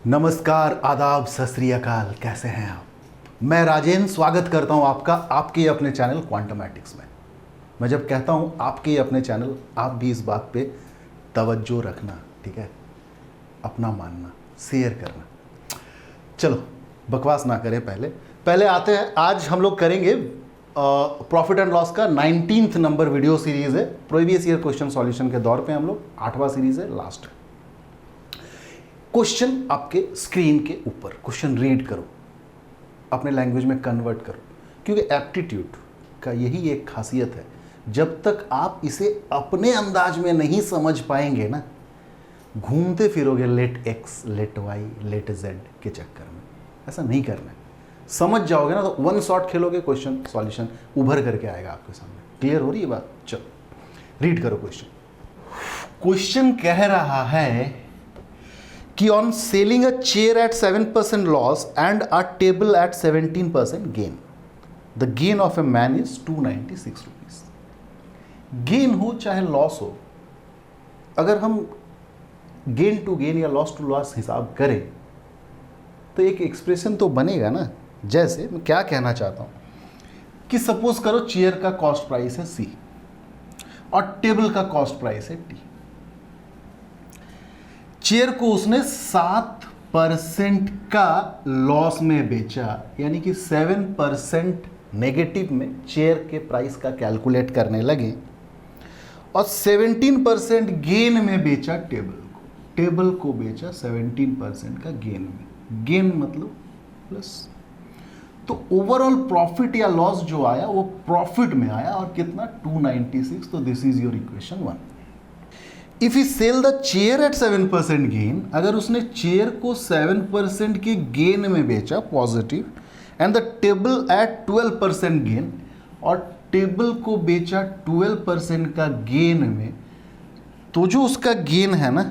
नमस्कार, आदाब, सत श्री अकाल। कैसे हैं आप? मैं राजेंद्र स्वागत करता हूं आपका आपके अपने चैनल क्वांटमैटिक्स में। मैं जब कहता हूं आपके अपने चैनल, आप भी इस बात पे तवज्जो रखना, ठीक है? अपना मानना, शेयर करना। चलो बकवास ना करें, पहले आते हैं। आज हम लोग करेंगे प्रॉफिट एंड लॉस का 19th नंबर वीडियो सीरीज है। प्रीवियस ईयर क्वेश्चन सॉल्यूशन के दौर पे हम लोग 8वां सीरीज है, लास्ट है। क्वेश्चन आपके स्क्रीन के ऊपर, क्वेश्चन रीड करो, अपने लैंग्वेज में कन्वर्ट करो, क्योंकि एप्टीट्यूड का यही एक खासियत है। जब तक आप इसे अपने अंदाज में नहीं समझ पाएंगे ना, घूमते फिरोगे let x, let y, let z के चक्कर में। ऐसा नहीं करना है। समझ जाओगे ना तो वन शॉट खेलोगे, क्वेश्चन सॉल्यूशन उभर करके आएगा आपके सामने। क्लियर हो रही है बात? चलो रीड करो क्वेश्चन। क्वेश्चन कह रहा है कि on selling a chair at 7% loss and a table at 17% gain, the gain of a man is 296 rupees. Gain हो चाहे लॉस हो, अगर हम गेन टू गेन या लॉस टू लॉस हिसाब करें तो एक एक्सप्रेशन तो बनेगा ना। जैसे मैं क्या कहना चाहता हूं कि सपोज करो चेयर का कॉस्ट प्राइस है C और टेबल का कॉस्ट प्राइस है T। चेयर को उसने 7% का लॉस में बेचा, यानी कि 7% नेगेटिव में चेयर के प्राइस का कैलकुलेट करने लगे, और 17% गेन में बेचा टेबल को बेचा 17% का गेन में। गेन मतलब प्लस। तो ओवरऑल प्रॉफिट या लॉस जो आया वो प्रॉफिट में आया, और कितना? 296। तो this is your equation 1। If you sell the chair at 7% gain, अगर उसने चेयर को 7% के गेन में बेचा positive, and the table at 12% gain, और टेबल को बेचा 12% का गेन में, तो जो उसका गेन है ना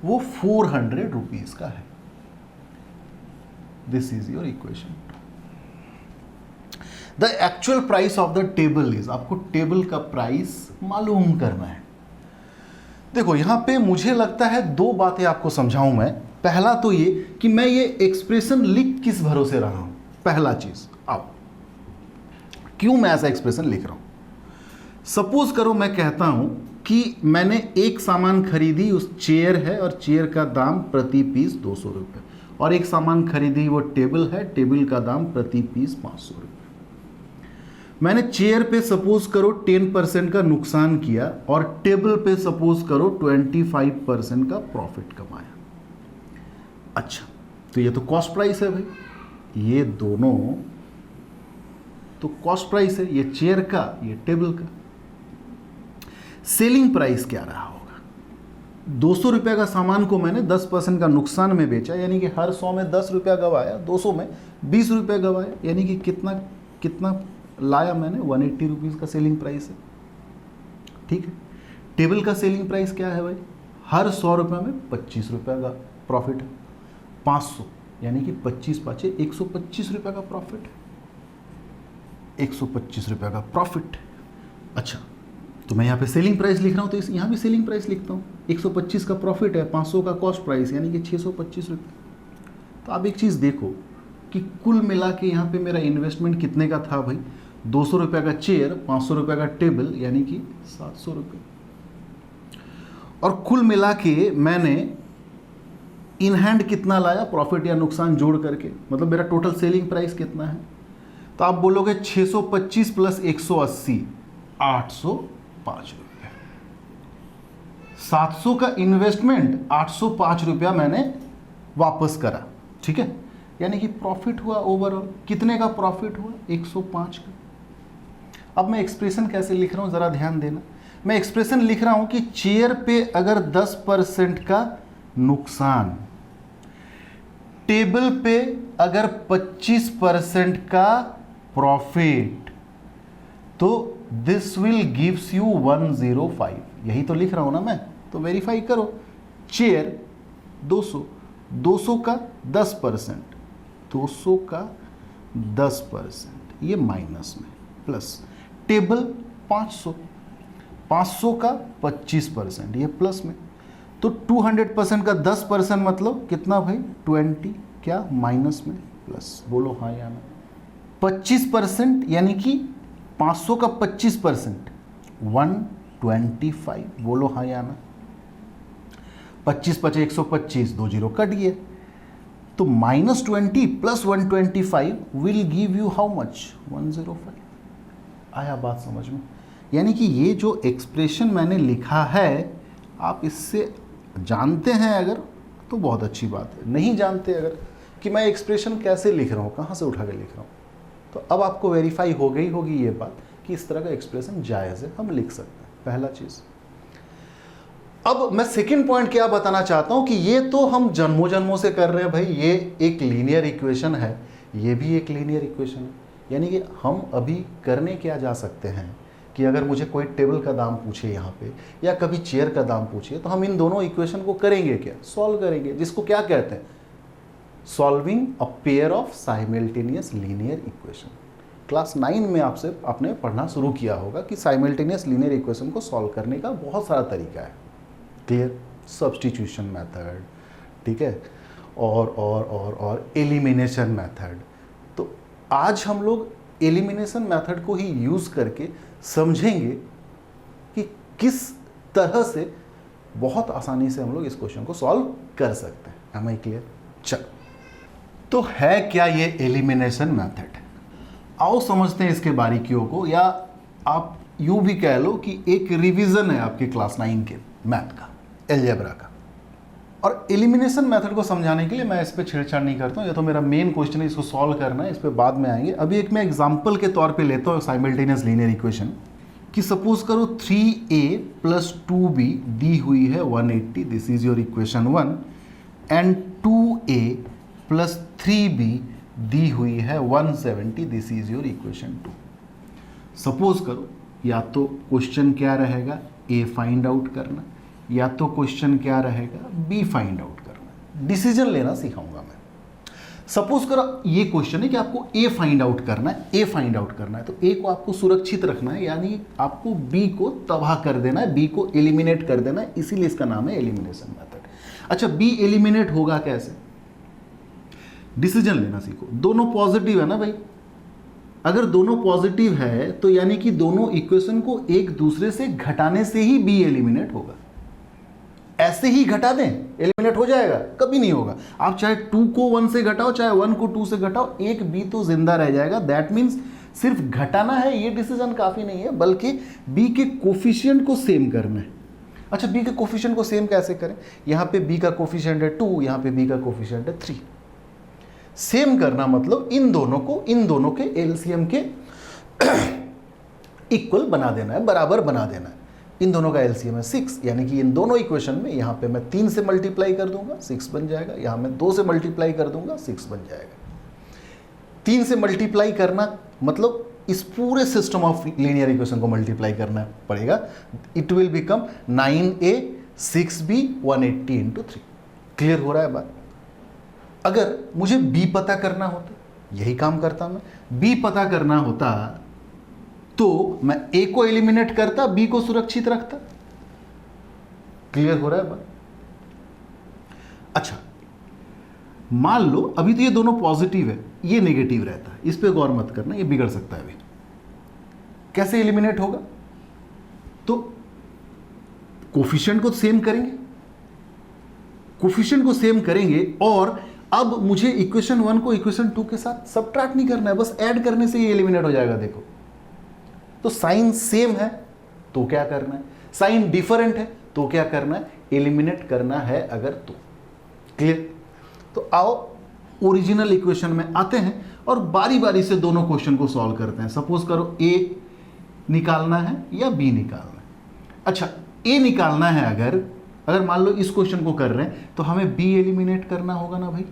वो 400 रुपीज का है। This is your equation. The actual price of the table is, आपको टेबल का प्राइस मालूम करना है। देखो यहां पे मुझे लगता है दो बातें आपको समझाऊं मैं। पहला तो ये कि मैं ये एक्सप्रेशन लिख किस भरोसे रहा हूं। पहला चीज, अब क्यों मैं ऐसा एक्सप्रेशन लिख रहा हूं। सपोज करो मैं कहता हूं कि मैंने एक सामान खरीदी, उस चेयर है और चेयर का दाम प्रति पीस 200 रुपये, और एक सामान खरीदी वो टेबल है, टेबल का दाम प्रति पीस 500 रुपये। मैंने चेयर पे सपोज करो 10% का नुकसान किया, और टेबल पे सपोज करो 25% का प्रॉफिट कमाया। अच्छा, तो ये तो कॉस्ट प्राइस है भाई, ये दोनों तो कॉस्ट प्राइस है, ये चेयर का, ये टेबल का। सेलिंग प्राइस क्या रहा होगा? 200 रुपये का सामान को मैंने 10% का नुकसान में बेचा, यानी कि हर 100 में 10 रुपया गवाया, 200 में 20 रुपये गवाया, यानी कि कितना लाया मैंने? 180 रुपीज़ का सेलिंग प्राइस है। ठीक है। टेबल का सेलिंग प्राइस क्या है भाई? हर 100 रुपये में 25 रुपये का प्रॉफिट है। 500 यानी कि 25 पाँचे 125 रुपये का प्रॉफिट है। 125 रुपये का प्रॉफिट। अच्छा, तो मैं यहाँ पे सेलिंग प्राइस लिख रहा हूँ, तो यहाँ भी सेलिंग प्राइस लिखता हूँ। 125 का प्रॉफिट है, 500 का कॉस्ट प्राइस, यानी कि 625 रुपये। तो आप एक चीज़ देखो कि कुल मिला के यहाँ पे मेरा इन्वेस्टमेंट कितने का था भाई? 200 रुपये का चेयर, 500 रुपये का टेबल, यानी कि 700 रुपये। और कुल मिला के मैंने इन हैंड कितना लाया प्रॉफिट या नुकसान जोड़ करके, मतलब मेरा टोटल सेलिंग प्राइस कितना है? तो आप बोलोगे 625 प्लस 180, 805 रुपये। 700 का इन्वेस्टमेंट, 805 रुपया मैंने वापस करा। ठीक है, यानी कि प्रॉफिट हुआ ओवरऑल। कितने का प्रॉफिट हुआ? 105 का। अब मैं एक्सप्रेशन कैसे लिख रहा हूं जरा ध्यान देना। मैं एक्सप्रेशन लिख रहा हूं कि चेयर पे अगर 10% का नुकसान, टेबल पे अगर 25% का प्रॉफिट, तो दिस विल गिव्स यू 105। यही तो लिख रहा हूं ना मैं, तो वेरीफाई करो। चेयर 200, 200 का 10%, 200 का 10%, ये माइनस में, प्लस टेबल 500, 500 का 25%, ये प्लस में। तो 200% का 10% मतलब कितना भाई 20, क्या माइनस में प्लस, बोलो हाँ या ना। 25% यानी कि 500 का 25% 125, बोलो हाँ या ना। 25 × 125, 2 जीरो कट गए, तो -20 + 125 will give you how much 105। आया बात समझ में? यानी कि ये जो एक्सप्रेशन मैंने लिखा है, आप इससे जानते हैं अगर तो बहुत अच्छी बात है, नहीं जानते अगर कि मैं एक्सप्रेशन कैसे लिख रहा हूँ, कहाँ से उठा के लिख रहा हूँ, तो अब आपको वेरीफाई हो गई होगी ये बात कि इस तरह का एक्सप्रेशन जायज़ है, हम लिख सकते हैं। पहला चीज़। अब मैं सेकंड पॉइंट क्या बताना चाहता हूँ कि ये तो हम जन्मों जन्मों से कर रहे हैं भाई, ये एक लीनियर इक्वेशन है, ये भी एक लीनियर इक्वेशन है। यानी कि हम अभी करने क्या जा सकते हैं कि अगर मुझे कोई टेबल का दाम पूछे यहाँ पे, या कभी चेयर का दाम पूछे, तो हम इन दोनों इक्वेशन को करेंगे क्या, सॉल्व करेंगे, जिसको क्या कहते हैं, solving a pair of simultaneous linear equation. Class 9 में आपसे आपने पढ़ना शुरू किया होगा कि साइमल्टेनियस लीनियर इक्वेशन को सॉल्व करने का बहुत सारा तरीका है। क्लियर? सब्स्टिट्यूशन मेथड, ठीक है, और एलिमिनेशन मेथड। तो आज हम लोग एलिमिनेशन मेथड को ही यूज़ करके समझेंगे कि किस तरह से बहुत आसानी से हम लोग इस क्वेश्चन को सॉल्व कर सकते हैं। Am I clear? चल, तो है क्या ये एलिमिनेशन मेथड? आओ समझते हैं इसके बारीकियों को, या आप यूं भी कह लो कि एक रिवीजन है आपकी क्लास 9 के मैथ का, अलजेब्रा का। और एलिमिनेशन मेथड को समझाने के लिए मैं इस पे छेड़छाड़ नहीं करता हूँ, ये तो मेरा मेन क्वेश्चन है, इसको सॉल्व करना है, इस पे बाद में आएंगे। अभी एक मैं एग्जांपल के तौर पे लेता हूँ साइमल्टेनियस लीनियर इक्वेशन कि सपोज करो 3a + 2b दी हुई है 180, this is your equation 1, and 2a + 3b दी हुई है 170, this is your equation 2। Suppose करो या तो क्वेश्चन क्या रहेगा, a फाइंड आउट करना, या तो क्वेश्चन क्या रहेगा, बी फाइंड आउट करना। डिसीजन लेना सिखाऊंगा मैं। सपोज करो ये क्वेश्चन है कि आपको ए फाइंड आउट करना है, ए फाइंड आउट करना है, तो ए को आपको सुरक्षित रखना है, यानी आपको बी को तबाह कर देना है, बी को एलिमिनेट कर देना है, इसीलिए इसका नाम है एलिमिनेशन मेथड। अच्छा, बी एलिमिनेट होगा कैसे? डिसीजन लेना सीखो। दोनों पॉजिटिव है ना भाई, अगर दोनों पॉजिटिव है तो यानी कि दोनों इक्वेशन को एक दूसरे से घटाने से ही बी एलिमिनेट होगा। ऐसे ही घटा दें एलिमिनेट हो जाएगा? कभी नहीं होगा। आप चाहे 2 को 1 से घटाओ, चाहे 1 को 2 से घटाओ, एक बी तो जिंदा रह जाएगा। दैट मीन्स सिर्फ घटाना है ये डिसीजन काफी नहीं है, बल्कि बी के कोफिशिएंट को सेम करना है। अच्छा, बी के कोफिशिएंट को सेम कैसे करें? यहां पे बी का कोफिशिएंट है 2, यहां पे बी का कोफिशिएंट है 3। सेम करना मतलब इन दोनों के एलसीएम के इक्वल बना देना है, बराबर बना देना है। इन दोनों का एलसीएम है 6, यानी कि इन दोनों इक्वेशन में यहाँ पे मैं 3 से मल्टीप्लाई कर दूंगा 6 बन जाएगा, यहाँ मैं 2 से मल्टीप्लाई कर दूंगा 6 बन जाएगा। 3 से मल्टीप्लाई करना मतलब इस पूरे सिस्टम ऑफ लीनियर इक्वेशन को मल्टीप्लाई करना पड़ेगा। It will become 9a 6b 180 × 3। Clear हो रहा है बात? अगर मुझे b पता करना होता, यही काम करता मैं, b पता करना होता तो मैं a को एलिमिनेट करता, b को सुरक्षित रखता। क्लियर हो रहा है बात? अच्छा, मान लो अभी तो ये दोनों पॉजिटिव है, ये नेगेटिव रहता है, इस पे गौर मत करना, ये बिगड़ सकता है अभी। कैसे एलिमिनेट होगा? तो कोफिशिएंट को सेम करेंगे, कोफिशिएंट को सेम करेंगे, और अब मुझे इक्वेशन 1 को इक्वेशन 2 के साथ सबट्रैक्ट नहीं करना है, बस ऐड करने से ये एलिमिनेट हो जाएगा। देखो, तो साइन सेम है तो क्या करना है, साइन डिफरेंट है तो क्या करना है, एलिमिनेट करना है अगर तो। क्लियर? तो आओ ओरिजिनल इक्वेशन में आते हैं और बारी बारी से दोनों क्वेश्चन को सॉल्व करते हैं। सपोज करो ए निकालना है या बी निकालना है। अच्छा, ए निकालना है, अगर मान लो इस क्वेश्चन को कर रहे हैं तो हमें बी एलिमिनेट करना होगा ना भाई।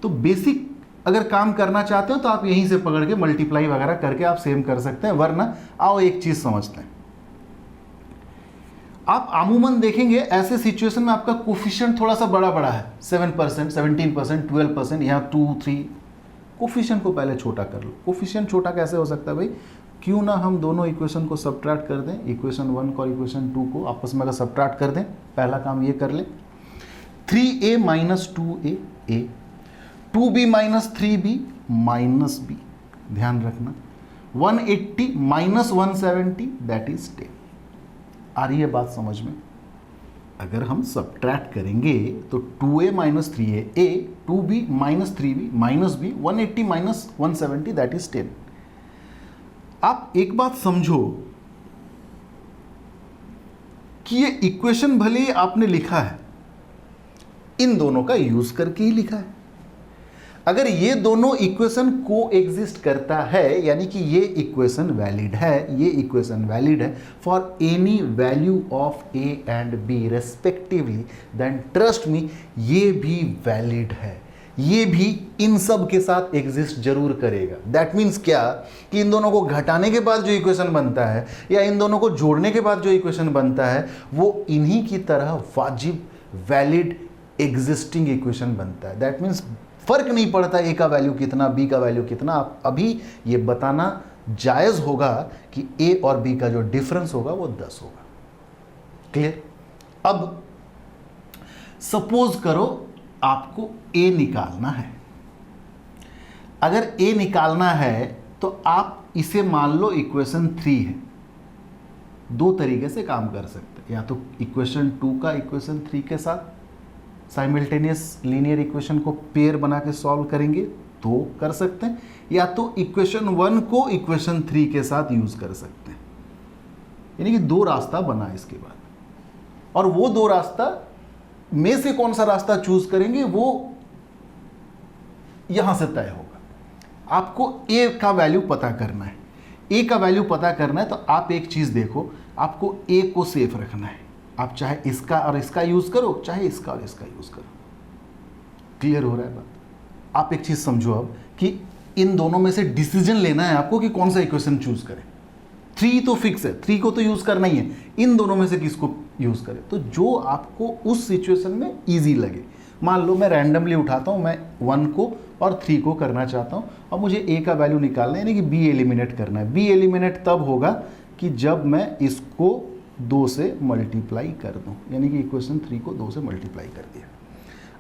तो बेसिक अगर काम करना चाहते हो तो आप यहीं से पकड़ के मल्टीप्लाई वगैरह करके आप सेम कर सकते हैं, वरना आओ एक चीज समझते हैं। आप आमूमन देखेंगे ऐसे सिचुएशन में आपका कोफिशिएंट थोड़ा सा बड़ा बड़ा है, 7%, 17%, 12%, यहाँ 2, 3। कोफिशिएंट को पहले छोटा कर लो। कोफिशिएंट छोटा कैसे हो सकता है भाई? क्यों ना हम दोनों इक्वेशन को सब्ट्रैक्ट कर दें, इक्वेशन 1 और इक्वेशन 2 को आपस में अगर सब्ट्रैक्ट कर दें, पहला काम ये कर लें। 3a minus 2a a, 2b minus 3b minus b, ध्यान रखना 180 माइनस 170 दैट इज 10। आ रही है बात समझ में? अगर हम सब्ट्रैक्ट करेंगे तो 2a minus 3a a, 2b minus 3b minus b, 180 minus 170 that is 10। आप एक बात समझो कि ये इक्वेशन भले ही आपने लिखा है, इन दोनों का यूज करके ही लिखा है। अगर ये दोनों इक्वेशन को एग्जिस्ट करता है, यानी कि ये इक्वेशन वैलिड है, ये इक्वेशन वैलिड है for any value of A and B respectively, then trust me ये भी वैलिड है, ये भी इन सब के साथ एग्जिस्ट जरूर करेगा। दैट मीन्स क्या कि इन दोनों को घटाने के बाद जो इक्वेशन बनता है या इन दोनों को जोड़ने के बाद जो इक्वेशन बनता है वो इन्हीं की तरह वाजिब वैलिड एग्जिस्टिंग इक्वेशन बनता है। दैट मीन्स फर्क नहीं पड़ता ए का वैल्यू कितना, बी का वैल्यू कितना। अभी ये बताना जायज़ होगा कि ए और बी का जो डिफरेंस होगा वो 10 होगा। क्लियर? अब सपोज करो आपको ए निकालना है। अगर ए निकालना है तो आप इसे मान लो इक्वेशन 3 है। दो तरीके से काम कर सकते हैं, या तो इक्वेशन 2 का इक्वेशन 3 के साथ साइमल्टेनियस लीनियर इक्वेशन को पेयर बना के सॉल्व करेंगे तो कर सकते हैं, या तो इक्वेशन 1 को इक्वेशन 3 के साथ यूज कर सकते हैं। यानी कि दो रास्ता बना इसके बाद, और वो दो रास्ता में से कौन सा रास्ता चूज करेंगे वो यहां से तय होगा। आपको ए का वैल्यू पता करना है। ए का वैल्यू पता करना है तो आप एक चीज देखो, आपको ए को सेफ रखना है। आप चाहे इसका और इसका यूज करो, चाहे इसका और इसका यूज करो। क्लियर हो रहा है बात? आप एक चीज समझो अब कि इन दोनों में से डिसीजन लेना है आपको कि कौन सा इक्वेशन चूज करें। 3 तो फिक्स है, 3 को तो यूज करना ही है, इन दोनों में से किसको यूज करें। तो जो आपको उस सिचुएशन में इजी लगे। मान लो मैं रैंडमली उठाता हूं, मैं 1 को और 3 को करना चाहता हूं और मुझे ए का वैल्यू निकालना है, यानी कि बी एलिमिनेट करना है। बी एलिमिनेट तब होगा कि जब मैं इसको 2 से मल्टीप्लाई कर दूं, यानी कि इक्वेशन 3 को 2 से मल्टीप्लाई कर दिया।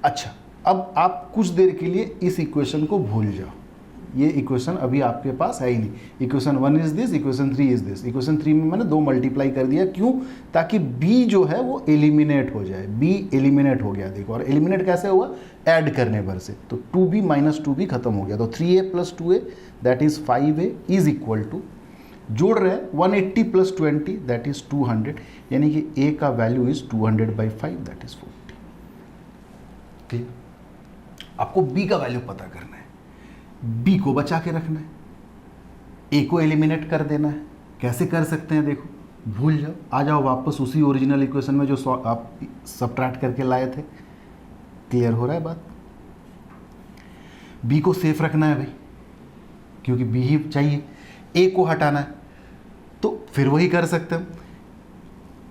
अच्छा, अब आप कुछ देर के लिए इस इक्वेशन को भूल जाओ। ये इक्वेशन अभी आपके पास है ही नहीं। Equation 1 is this, equation 3 is this. Equation 3 में मैंने 2 मल्टीप्लाई कर दिया। क्यों? ताकि b जो है वो एलिमिनेट हो जाए। b एलिमिनेट हो गया, देखो। और एलिमिनेट कैसे हुआ? ऐड करने भर से। तो 2b माइनस 2b खत्म हो गया। तो 3a plus 2a that is 5a is equal to, जोड़ रहे हैं 180 प्लस 20 दैट इज 200, यानी कि a का value is 200/5 that is 40। Clear? आपको b का वैल्यू पता करना है, बी को बचा के रखना है, ए को एलिमिनेट कर देना है। कैसे कर सकते हैं देखो, भूल जाओ, आ जाओ वापस उसी ओरिजिनल इक्वेशन में जो आप सब्ट्रैक्ट करके लाए थे। क्लियर हो रहा है बात? बी को सेफ रखना है भाई, क्योंकि बी ही चाहिए। ए को हटाना है तो फिर वही कर सकते हैं।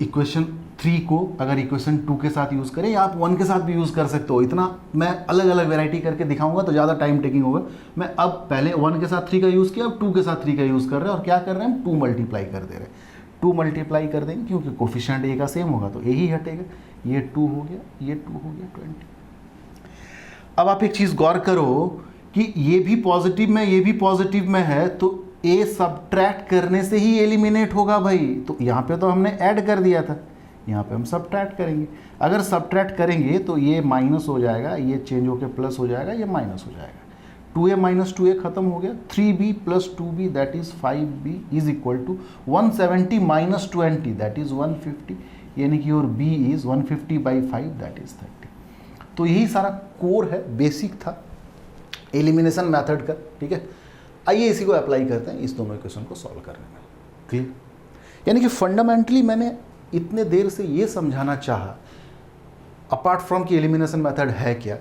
इक्वेशन 3 को अगर इक्वेशन 2 के साथ यूज़ करें, या आप 1 के साथ भी यूज़ कर सकते हो। इतना मैं अलग अलग वेराइटी करके दिखाऊंगा तो ज़्यादा टाइम टेकिंग होगा। मैं अब पहले 1 के साथ 3 का यूज़ किया, अब 2 के साथ 3 का यूज़ कर रहे हैं। और क्या कर रहे हैं हम? 2 मल्टीप्लाई कर दे रहे हैं। 2 मल्टीप्लाई कर देंगे क्योंकि कोफिशिएंट ए का सेम होगा तो ए ही हटेगा। ये 2 हो गया, ये 2 हो गया, 20। अब आप एक चीज़ गौर करो कि ये भी पॉजिटिव में, ये भी पॉजिटिव में है, तो ए सब्ट्रैक्ट करने से ही एलिमिनेट होगा भाई। तो यहाँ पे तो हमने ऐड कर दिया था, यहाँ पे हम सब्ट्रैक्ट करेंगे। अगर सब्ट्रैक्ट करेंगे तो ये माइनस हो जाएगा, ये चेंज होकर प्लस हो जाएगा, ये माइनस हो जाएगा। 2a माइनस 2a खत्म हो गया। 3b plus 2b that is 5b is equal to 170 minus 20 that is 150, यानी कि और b इज 150/5 दैट इज 30। तो यही सारा कोर है, बेसिक था एलिमिनेशन मेथड का। ठीक है, आइए इसी को अप्लाई करते हैं इस दोनों इक्वेशन को सॉल्व करने में। क्लियर? यानी कि फंडामेंटली मैंने इतने देर से ये समझाना चाहा, अपार्ट फ्रॉम कि एलिमिनेशन मेथड है क्या,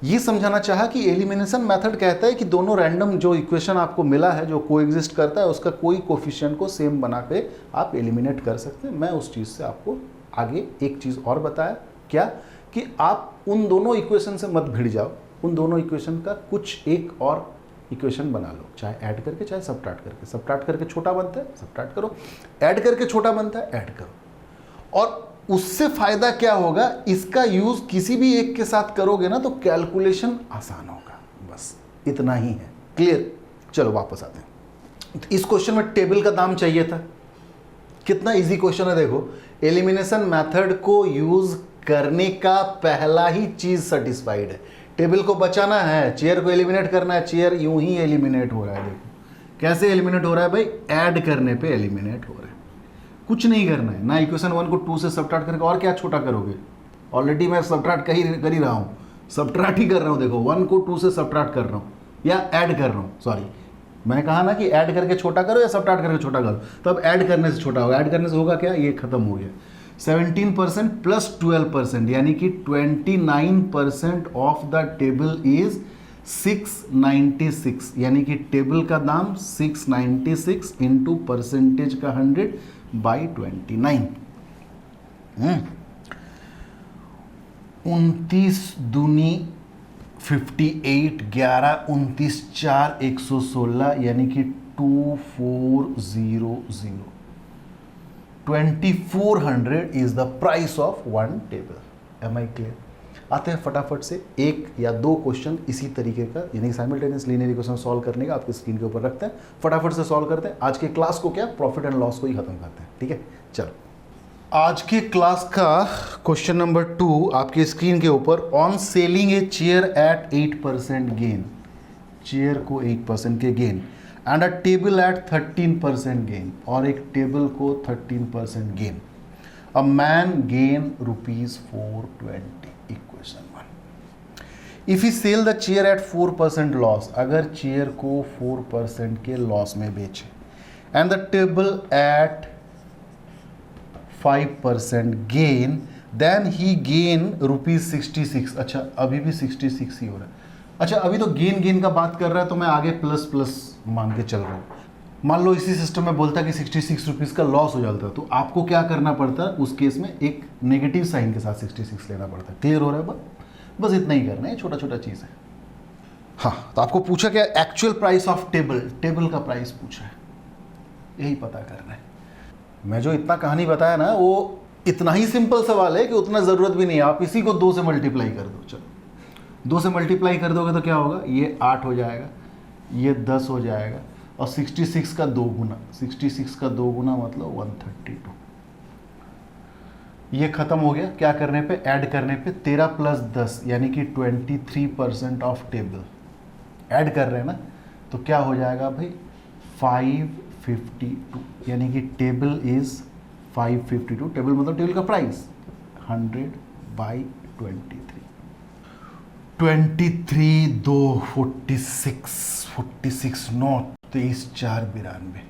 ये समझाना चाहा कि एलिमिनेशन मेथड कहता है कि दोनों रैंडम जो इक्वेशन आपको मिला है, जो कोएग्जिस्ट करता है, उसका कोई कोफिशिएंट को सेम बना के आप एलिमिनेट कर सकते हैं। मैं उस चीज़ से आपको आगे एक चीज़ और बताया, क्या कि आप उन दोनों इक्वेशन से मत भिड़ जाओ। उन दोनों इक्वेशन का कुछ एक और इक्वेशन बना लो, चाहे ऐड करके चाहे सब्ट्रैक्ट करके। सब्ट्रैक्ट करके छोटा बनता है, सब्ट्रैक्ट करो। ऐड करके छोटा बनता है, ऐड करो। और उससे फायदा क्या होगा, इसका यूज किसी भी एक के साथ करोगे ना तो कैलकुलेशन आसान होगा। बस इतना ही है, क्लियर। चलो वापस आते हैं। तो इस क्वेश्चन में टेबल का दाम चाहिए था। कितना इजी क्वेश्चन है देखो, एलिमिनेशन मेथड को यूज करने का पहला ही चीज सेटिस्फाइड है। टेबल को बचाना है, चेयर को एलिमिनेट करना है, चेयर यूं ही एलिमिनेट हो रहा है। देखो कैसे एलिमिनेट हो रहा है भाई, ऐड करने पे एलिमिनेट हो रहा है। कुछ नहीं करना है ना, इक्वेशन 1 को 2 से सब्ट्रैक्ट करके और क्या छोटा करोगे। ऑलरेडी मैं सब्ट्रैक्ट कर ही रहा हूं, सब्ट्रैक्ट ही कर रहा हूं। देखो 1 को 2 से सब्ट्रैक्ट कर रहा हूं या ऐड कर रहा हूं, सॉरी मैंने कहा ना कि ऐड करके छोटा करो या सब्ट्रैक्ट करके छोटा करो। तो अब ऐड करने से छोटा होगा। ऐड करने से होगा क्या, ये खत्म हो गया। 17% प्लस 12% यानी कि 29% ऑफ द टेबल इज 696, यानी कि टेबल का दाम 696 इंटू परसेंटेज का 100 बाई 29। 29 दूनी 58, 11, 29, 4, 116 यानी कि 2400। 2400 is the price of one table. Am I clear. आते हैं फटाफट से एक या दो क्वेश्चन इसी तरीके का, यानी साइमल्टेनियस लीनियर इक्वेशन सॉल्व करने का आपकी स्क्रीन के ऊपर रखते हैं। फटाफट से सॉल्व करते हैं। आज के क्लास को क्या, प्रॉफिट एंड लॉस को ही खत्म करते हैं। ठीक है, चलो आज के क्लास का क्वेश्चन नंबर 2 आपकी स्क्रीन के ऊपर। On selling a chair at 8% gain, chair को 8% के gain, and a table at 13% gain, और एक टेबल को 13% gain, a man gain ₹420। Equation 1। If he sell the chair at 4% loss, अगर चेयर को 4% के लॉस में बेचे, and the table at 5% gain, then he gain ₹66। अच्छा अभी भी 66 ही हो रहा है। अच्छा अभी तो गेन का बात कर रहा है, तो मैं आगे प्लस प्लस मान के चल रहा हूँ। मान लो इसी सिस्टम में बोलता कि 66 रुपीज़ का लॉस हो जाता, तो आपको क्या करना पड़ता है उस केस में, एक नेगेटिव साइन के साथ 66 लेना पड़ता है। क्लियर हो रहा है बस इतना ही करना है, छोटा छोटा चीज़ है। हाँ तो आपको पूछा क्या, actual price of table, table का प्राइस पूछा है, यही पता करना है। मैं जो इतना कहानी बताया ना वो इतना ही सिंपल सवाल है कि उतना ज़रूरत भी नहीं है। आप इसी को 2 से मल्टीप्लाई कर दो। चलो 2 से मल्टीप्लाई कर दोगे तो क्या होगा, ये 8 हो जाएगा, ये 10 हो जाएगा, और 66 का 2 गुना, 66 का 2 गुना मतलब 132। ये खत्म हो गया। क्या करने पे, ऐड करने पे। 13 प्लस 10 यानी कि 23% ऑफ टेबल ऐड कर रहे हैं ना, तो क्या हो जाएगा भाई 552, यानी कि टेबल इज 552। टेबल मतलब टेबल का प्राइस 100 बाई 23। 23 2 46 9 23 4 92,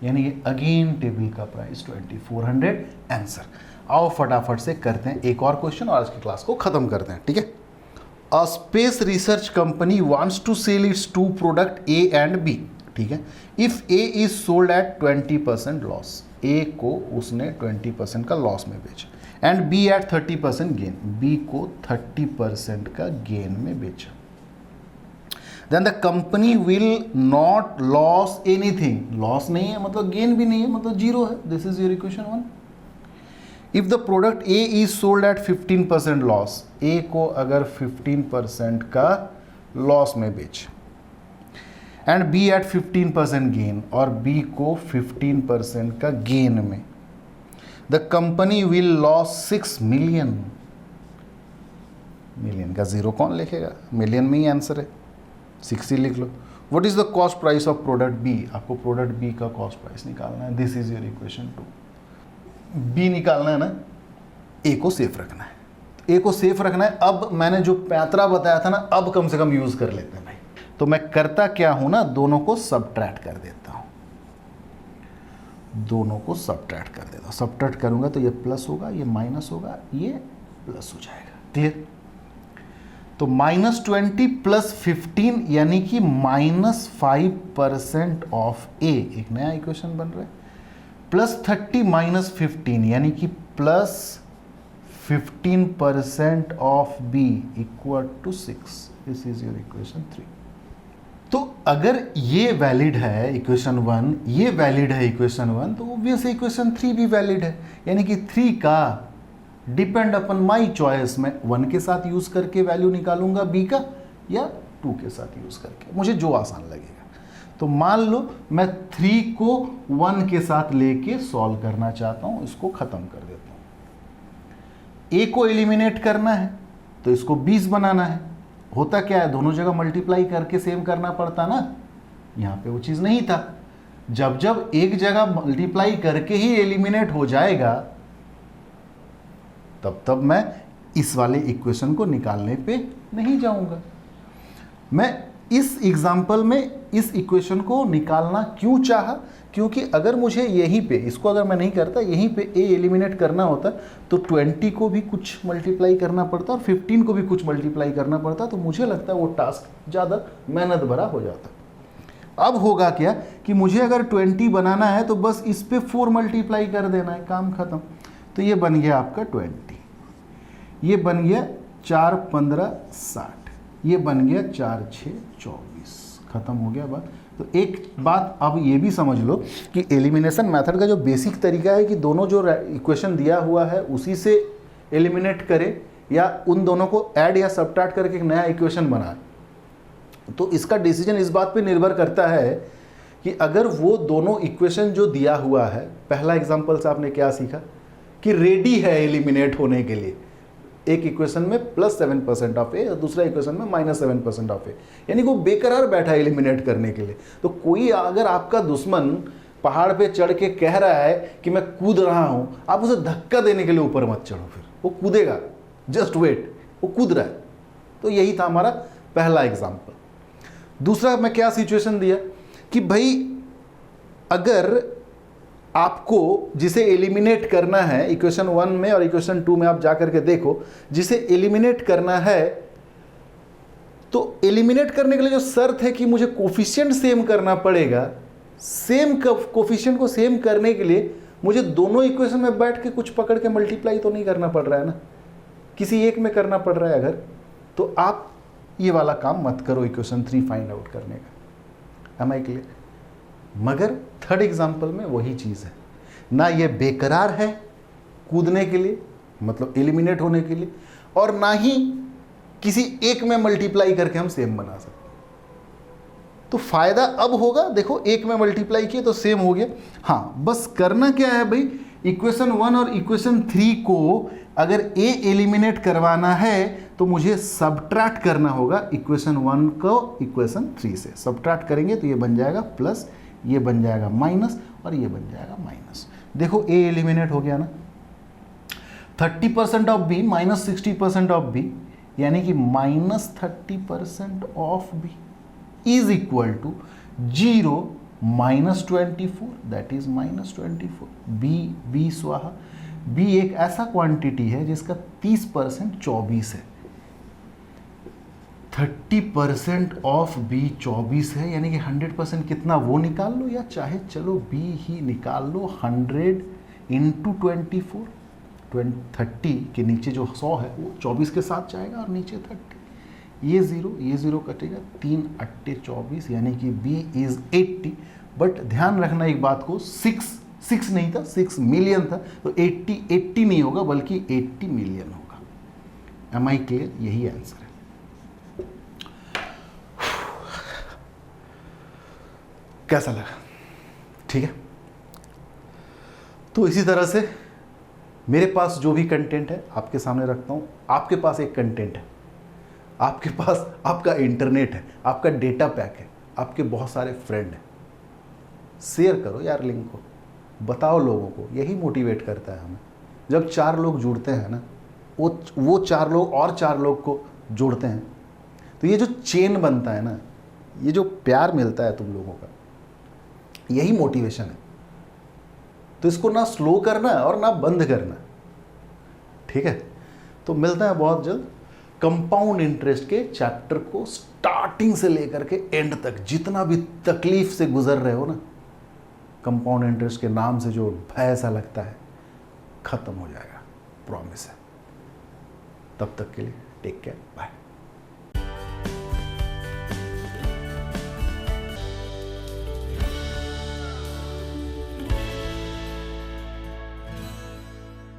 यानी कि अगेन टेबल का प्राइस 2400 आंसर। आओ फटाफट से करते हैं एक और क्वेश्चन और आज की क्लास को खत्म करते हैं। ठीक है। A space research company wants to sell its 2 product a and b. ठीक है। If a is sold at 20% loss, ए को उसने 20% का लॉस में बेचा, and B at 30% gain, b को 30% का गेन में बेचा, then the company will not loss anything. Loss नहीं है मतलब गेन भी नहीं है, मतलब जीरो है। This is your equation 1। If the product A is sold at 15% loss, ए को अगर 15% का लॉस में बेच, एंड बी एट 15% गेन, और बी को 15% का गेन में, the company will loss 6 million. Million का जीरो कौन लिखेगा, मिलियन में ही आंसर है, 60 लिख लो। What is the cost price of product B, आपको प्रोडक्ट बी का कॉस्ट प्राइस निकालना है। This is your equation 2। B निकालना है ना, ए को सेफ रखना है, ए को सेफ रखना है। अब मैंने जो पैतरा बताया था ना, अब कम से कम यूज कर लेते हैं भाई। तो मैं करता क्या हूं ना, दोनों को सबट्रैक्ट कर देता हूं, दोनों को सबट्रैक्ट कर देता हूं। सबट्रैक्ट करूंगा तो ये प्लस होगा, ये माइनस होगा, ये प्लस हो जाएगा। क्लियर। तो -20 प्लस 15 यानी कि -5% ऑफ ए, एक नया इक्वेशन बन रहा है। प्लस 30 माइनस 15 यानी कि plus 15% of B equal to 6। This is your equation 3। तो अगर ये वैलिड है इक्वेशन 1, ये वैलिड है इक्वेशन 1, तो ऑब्वियस इक्वेशन 3 भी वैलिड है। यानी कि 3 का डिपेंड अपन माई चॉइस, मैं 1 के साथ यूज करके वैल्यू निकालूंगा बी का, या 2 के साथ यूज करके, मुझे जो आसान लगेगा। तो मान लो मैं 3 को 1 के साथ लेके सॉल्व करना चाहता हूं, इसको खत्म कर देता हूं। ए को एलिमिनेट करना है तो इसको 20 बनाना है। होता क्या है, दोनों जगह मल्टीप्लाई करके सेम करना पड़ता ना, यहां पे वो चीज नहीं था। जब जब एक जगह मल्टीप्लाई करके ही एलिमिनेट हो जाएगा, तब तब मैं इस वाले इक्वेशन को निकालने पे नहीं जाऊंगा। मैं इस एग्जाम्पल में इस इक्वेशन को निकालना क्यों चाहा, क्योंकि अगर मुझे यहीं पे, इसको अगर मैं नहीं करता, यहीं पे ए एलिमिनेट करना होता तो 20 को भी कुछ मल्टीप्लाई करना पड़ता और 15 को भी कुछ मल्टीप्लाई करना पड़ता, तो मुझे लगता है वो टास्क ज़्यादा मेहनत भरा हो जाता। अब होगा क्या कि मुझे अगर 20 बनाना है तो बस इस पे 4 मल्टीप्लाई कर देना है, काम खत्म। तो ये बन गया आपका 20, ये बन गया 4 15 60, ये बन गया 4 6 24, खत्म हो गया बात। तो एक बात अब ये भी समझ लो कि एलिमिनेशन मेथड का जो बेसिक तरीका है कि दोनों जो इक्वेशन दिया हुआ है उसी से एलिमिनेट करे, या उन दोनों को ऐड या सबट्रैक्ट करके एक नया इक्वेशन बनाए। तो इसका डिसीजन इस बात पे निर्भर करता है कि अगर वो दोनों इक्वेशन जो दिया हुआ है, पहला एग्जांपल से आपने क्या सीखा कि रेडी है एलिमिनेट होने के लिए, एक इक्वेशन में +7% ऑफ ए और दूसरा इक्वेशन में -7% ऑफ ए, यानी वो बेकरार बैठा है एलिमिनेट करने के लिए। तो कोई अगर आपका दुश्मन पहाड़ पे चढ़ के कह रहा है कि मैं कूद रहा हूं, आप उसे धक्का देने के लिए ऊपर मत चढ़ो, फिर वो कूदेगा, जस्ट वेट, वो कूद रहा है। तो यही था हमारा पहला एग्जाम्पल। दूसरा मैं क्या सिचुएशन दिया कि भाई अगर आपको जिसे एलिमिनेट करना है इक्वेशन 1 में और इक्वेशन 2 में, आप जाकर के देखो, जिसे एलिमिनेट करना है तो एलिमिनेट करने के लिए जो शर्त है कि मुझे कोफिशिएंट सेम करना पड़ेगा, सेम कोफिशिएंट को सेम करने के लिए मुझे दोनों इक्वेशन में बैठ के कुछ पकड़ के मल्टीप्लाई तो नहीं करना पड़ रहा है ना, किसी एक में करना पड़ रहा है। अगर तो आप ये वाला काम मत करो इक्वेशन 3 फाइंड आउट करने का, एम आई क्लियर। मगर थर्ड एग्जाम्पल में वही चीज़ है, ना ये बेकरार है कूदने के लिए, मतलब एलिमिनेट होने के लिए, और ना ही किसी एक में मल्टीप्लाई करके हम सेम बना सकते। तो फायदा अब होगा, देखो एक में मल्टीप्लाई किए तो सेम हो गया। हाँ, बस करना क्या है भाई, इक्वेशन 1 और इक्वेशन 3 को अगर ए एलिमिनेट करवाना है तो मुझे सबट्रैक्ट करना होगा इक्वेशन 1 को इक्वेशन 3 से। सबट्रैक्ट करेंगे तो ये बन जाएगा प्लस, ये बन जाएगा माइनस, और ये बन जाएगा माइनस। देखो ए एलिमिनेट हो गया ना, 30% of B minus 60% of B, यानी कि -30% of B is equal to 0 -24, that is -24। B स्वाहा। बी एक ऐसा क्वांटिटी है जिसका 30% 24 है। 30% ऑफ बी 24 है, यानी कि 100% कितना वो निकाल लो, या चाहे चलो बी ही निकाल लो। 100 इंटू 24, 30 के नीचे जो 100 है वो 24 के साथ जाएगा और नीचे 30, ये 0 कटेगा, 3 8 24, यानी कि बी इज 80। बट ध्यान रखना एक बात को, 6 नहीं था, 6 मिलियन था, तो 80 नहीं होगा बल्कि 80 मिलियन होगा। Am I clear? यही आंसर है। कैसा लगा? ठीक है। तो इसी तरह से मेरे पास जो भी कंटेंट है आपके सामने रखता हूं। आपके पास एक कंटेंट है, आपके पास आपका इंटरनेट है, आपका डेटा पैक है, आपके बहुत सारे फ्रेंड हैं। शेयर करो यार लिंक को, बताओ लोगों को, यही मोटिवेट करता है हमें। जब 4 लोग जुड़ते हैं ना, वो 4 लोग और 4 लोग को जोड़ते हैं, तो ये जो चेन बनता है ना, ये जो प्यार मिलता है तुम लोगों का, यही मोटिवेशन है। तो इसको ना स्लो करना और ना बंद करना, ठीक है। तो मिलता है बहुत जल्द कंपाउंड इंटरेस्ट के चैप्टर को स्टार्टिंग से लेकर के एंड तक, जितना भी तकलीफ से गुजर रहे हो ना, कंपाउंड इंटरेस्ट के नाम से जो भय सा लगता है खत्म हो जाएगा, प्रॉमिस है। तब तक के लिए टेक केयर, बाय।